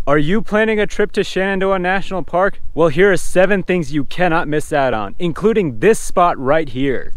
Are you planning a trip to Shenandoah National Park? Well, here are 7 things you cannot miss out on, including this spot right here.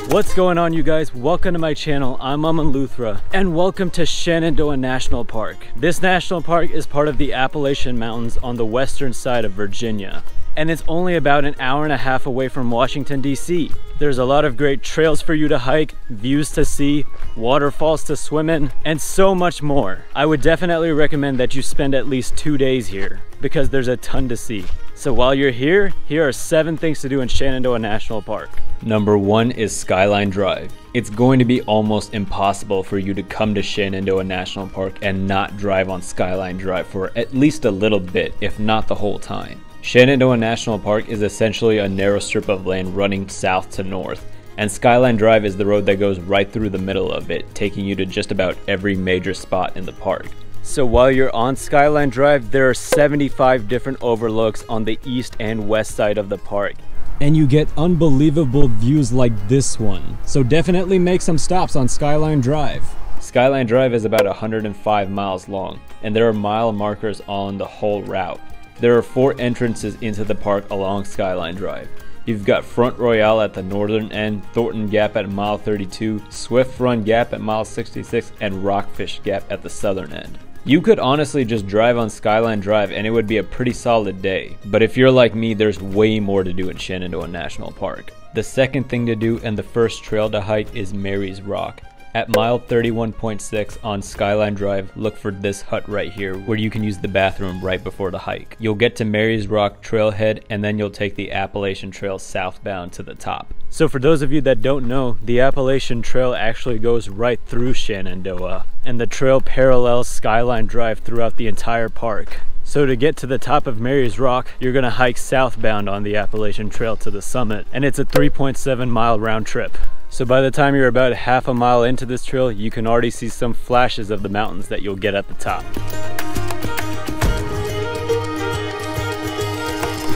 What's going on, you guys? Welcome to my channel. I'm Aman Luthra and welcome to Shenandoah National Park. This national park is part of the Appalachian Mountains on the western side of Virginia, and it's only about an hour and a half away from Washington, D.C. There's a lot of great trails for you to hike, views to see, waterfalls to swim in, and so much more. I would definitely recommend that you spend at least 2 days here because there's a ton to see. So while you're here, here are 7 things to do in Shenandoah National Park. Number 1 is Skyline Drive. It's going to be almost impossible for you to come to Shenandoah National Park and not drive on Skyline Drive for at least a little bit, if not the whole time. Shenandoah National Park is essentially a narrow strip of land running south to north, and Skyline Drive is the road that goes right through the middle of it, taking you to just about every major spot in the park. So while you're on Skyline Drive, there are 75 different overlooks on the east and west side of the park. And you get unbelievable views like this one. So definitely make some stops on Skyline Drive. Skyline Drive is about 105 miles long, and there are mile markers on the whole route. There are 4 entrances into the park along Skyline Drive. You've got Front Royale at the northern end, Thornton Gap at mile 32, Swift Run Gap at mile 66, and Rockfish Gap at the southern end. You could honestly just drive on Skyline Drive and it would be a pretty solid day. But if you're like me, there's way more to do in Shenandoah National Park. The second thing to do and the first trail to hike is Mary's Rock. At mile 31.6 on Skyline Drive, look for this hut right here where you can use the bathroom right before the hike. You'll get to Mary's Rock trailhead and then you'll take the Appalachian Trail southbound to the top. So for those of you that don't know, the Appalachian Trail actually goes right through Shenandoah, and the trail parallels Skyline Drive throughout the entire park. So to get to the top of Mary's Rock, you're gonna hike southbound on the Appalachian Trail to the summit, and it's a 3.7 mile round trip. So by the time you're about half a mile into this trail, you can already see some flashes of the mountains that you'll get at the top.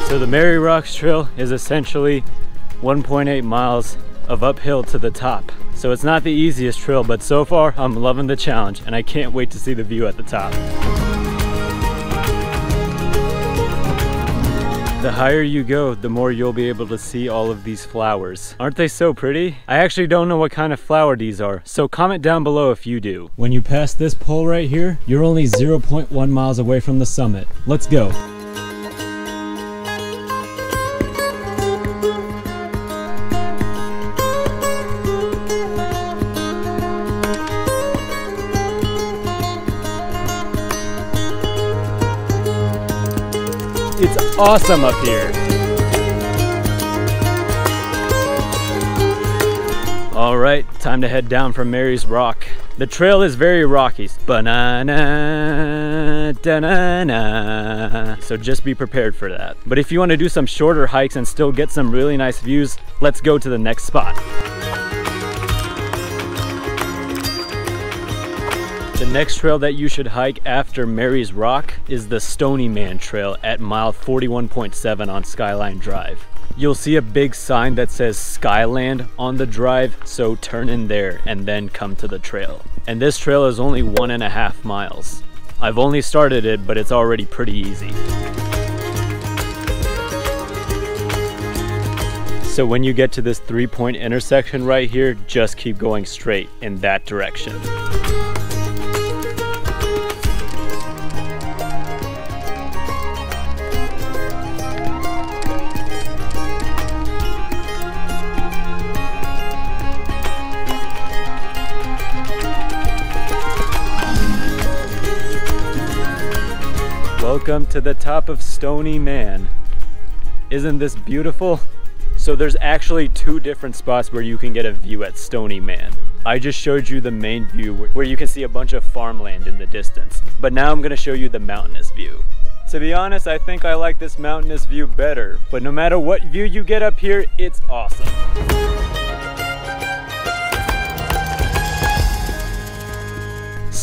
So the Mary Rocks Trail is essentially 1.8 miles of uphill to the top. So it's not the easiest trail, but so far I'm loving the challenge and I can't wait to see the view at the top. The higher you go, the more you'll be able to see all of these flowers. Aren't they so pretty? I actually don't know what kind of flower these are, so comment down below if you do. When you pass this pole right here, you're only 0.1 miles away from the summit. Let's go. It's awesome up here. All right, time to head down from Mary's Rock. The trail is very rocky. Ba-na-na, da-na-na. So just be prepared for that. But if you want to do some shorter hikes and still get some really nice views, let's go to the next spot. The next trail that you should hike after Mary's Rock is the Stony Man Trail at mile 41.7 on Skyline Drive. You'll see a big sign that says Skyland on the drive, so turn in there and then come to the trail. And this trail is only 1.5 miles. I've only started it, but it's already pretty easy. So when you get to this 3-point intersection right here, just keep going straight in that direction. Welcome to the top of Stony Man. Isn't this beautiful? So there's actually 2 different spots where you can get a view at Stony Man. I just showed you the main view where you can see a bunch of farmland in the distance. But now I'm gonna show you the mountainous view. To be honest, I think I like this mountainous view better, but no matter what view you get up here, it's awesome.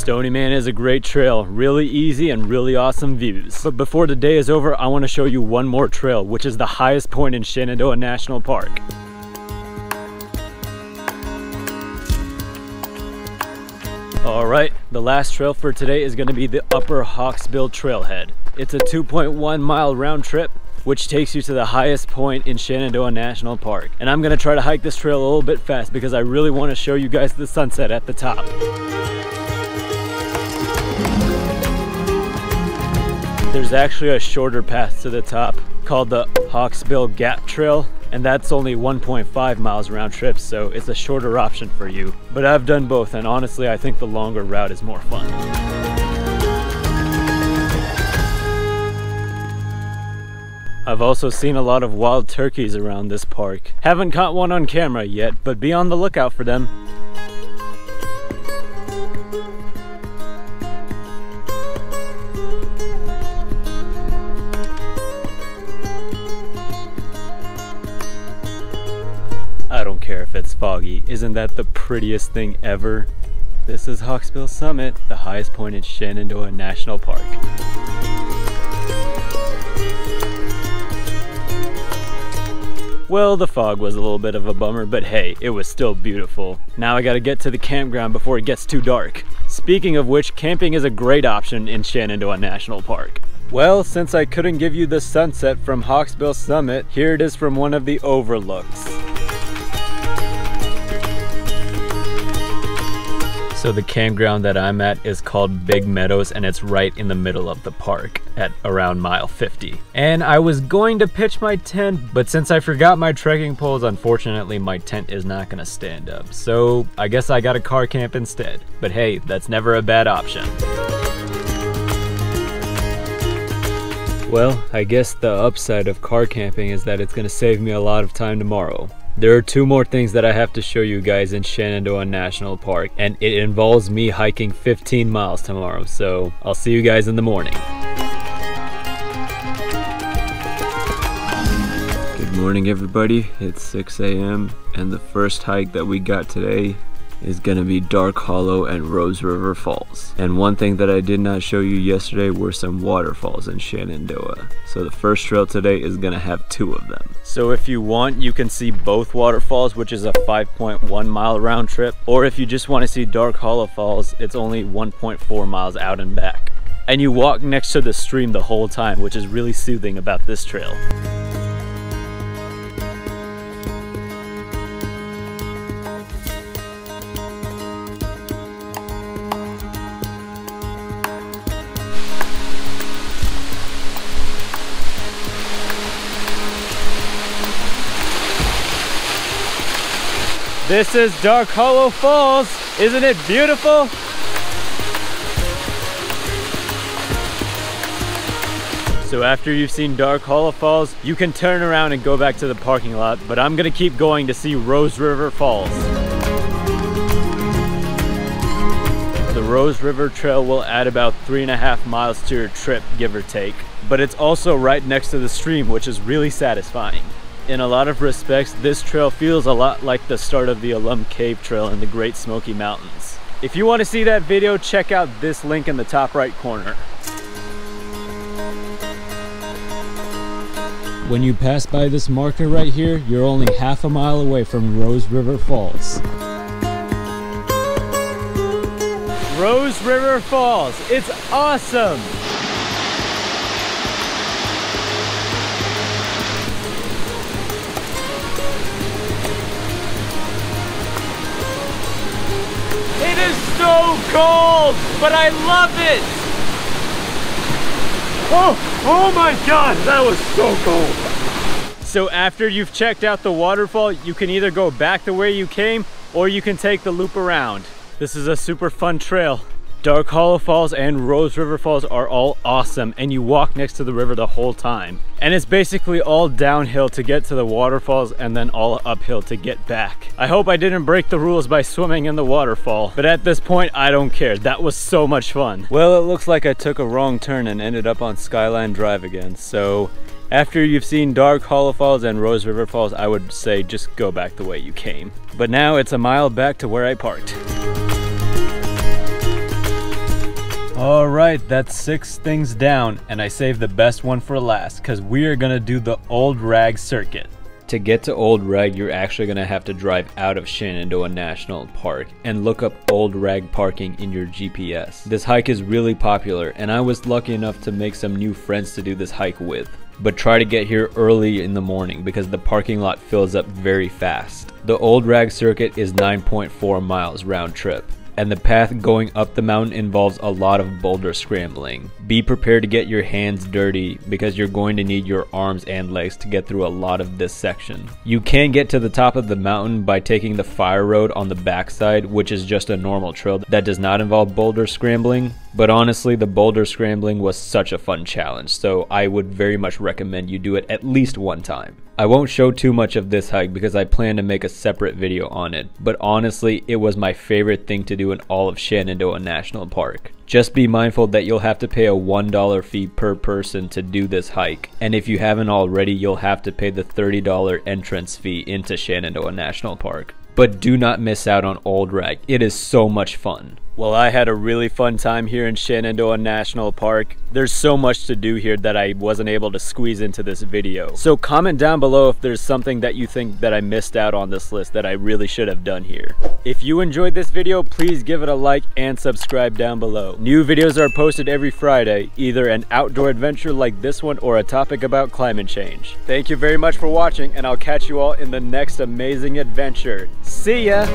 Stony Man is a great trail, really easy and really awesome views. But before the day is over, I want to show you one more trail, which is the highest point in Shenandoah National Park. Alright, the last trail for today is going to be the Upper Hawksbill Trailhead. It's a 2.1 mile round trip, which takes you to the highest point in Shenandoah National Park. And I'm gonna try to hike this trail a little bit fast because I really want to show you guys the sunset at the top. There's actually a shorter path to the top called the Hawksbill Gap Trail, and that's only 1.5 miles round trip, so it's a shorter option for you. But I've done both, and honestly I think the longer route is more fun. I've also seen a lot of wild turkeys around this park. Haven't caught one on camera yet, but be on the lookout for them. I don't care if it's foggy. Isn't that the prettiest thing ever? This is Hawksbill Summit, the highest point in Shenandoah National Park. Well, the fog was a little bit of a bummer, but hey, it was still beautiful. Now I gotta get to the campground before it gets too dark. Speaking of which, camping is a great option in Shenandoah National Park. Well, since I couldn't give you the sunset from Hawksbill Summit, here it is from one of the overlooks. So the campground that I'm at is called Big Meadows, and it's right in the middle of the park at around mile 50. And I was going to pitch my tent, but since I forgot my trekking poles, unfortunately my tent is not gonna stand up. So I guess I got a car camp instead. But hey, that's never a bad option. Well, I guess the upside of car camping is that it's gonna save me a lot of time tomorrow. There are two more things that I have to show you guys in Shenandoah National Park, and it involves me hiking 15 miles tomorrow, so I'll see you guys in the morning. Good morning everybody, it's 6 a.m. and the first hike that we got today is gonna be Dark Hollow and Rose River Falls. And one thing that I did not show you yesterday were some waterfalls in Shenandoah. So the first trail today is gonna have two of them. So if you want, you can see both waterfalls, which is a 5.1 mile round trip. Or if you just wanna see Dark Hollow Falls, it's only 1.4 miles out and back. And you walk next to the stream the whole time, which is really soothing about this trail. This is Dark Hollow Falls. Isn't it beautiful? So after you've seen Dark Hollow Falls, you can turn around and go back to the parking lot, but I'm gonna keep going to see Rose River Falls. The Rose River Trail will add about 3.5 miles to your trip, give or take, but it's also right next to the stream, which is really satisfying. In a lot of respects, this trail feels a lot like the start of the Alum Cave Trail in the Great Smoky Mountains. If you want to see that video, check out this link in the top right corner. When you pass by this marker right here, you're only half a mile away from Rose River Falls. Rose River Falls, it's awesome! It is so cold, but I love it! Oh my god, that was so cold! So after you've checked out the waterfall, you can either go back the way you came, or you can take the loop around. This is a super fun trail. Dark Hollow Falls and Rose River Falls are all awesome, and you walk next to the river the whole time. And it's basically all downhill to get to the waterfalls and then all uphill to get back. I hope I didn't break the rules by swimming in the waterfall, but at this point I don't care. That was so much fun. Well, it looks like I took a wrong turn and ended up on Skyline Drive again, so after you've seen Dark Hollow Falls and Rose River Falls, I would say just go back the way you came. But now it's a mile back to where I parked. Alright, that's 6 things down, and I saved the best one for last, because we are going to do the Old Rag Circuit. To get to Old Rag, you're actually going to have to drive out of Shenandoah National Park and look up Old Rag parking in your GPS. This hike is really popular, and I was lucky enough to make some new friends to do this hike with. But try to get here early in the morning because the parking lot fills up very fast. The Old Rag Circuit is 9.4 miles round trip, and the path going up the mountain involves a lot of boulder scrambling. Be prepared to get your hands dirty because you're going to need your arms and legs to get through a lot of this section. You can get to the top of the mountain by taking the fire road on the backside, which is just a normal trail that does not involve boulder scrambling. But honestly, the boulder scrambling was such a fun challenge, so I would very much recommend you do it at least one time. I won't show too much of this hike because I plan to make a separate video on it, but honestly, it was my favorite thing to do in all of Shenandoah National Park. Just be mindful that you'll have to pay a $1 fee per person to do this hike, and if you haven't already, you'll have to pay the $30 entrance fee into Shenandoah National Park. But do not miss out on Old Rag, it is so much fun. Well, I had a really fun time here in Shenandoah National Park. There's so much to do here that I wasn't able to squeeze into this video. So comment down below if there's something that you think that I missed out on this list that I really should have done here. If you enjoyed this video, please give it a like and subscribe down below. New videos are posted every Friday, either an outdoor adventure like this one or a topic about climate change. Thank you very much for watching, and I'll catch you all in the next amazing adventure. See ya!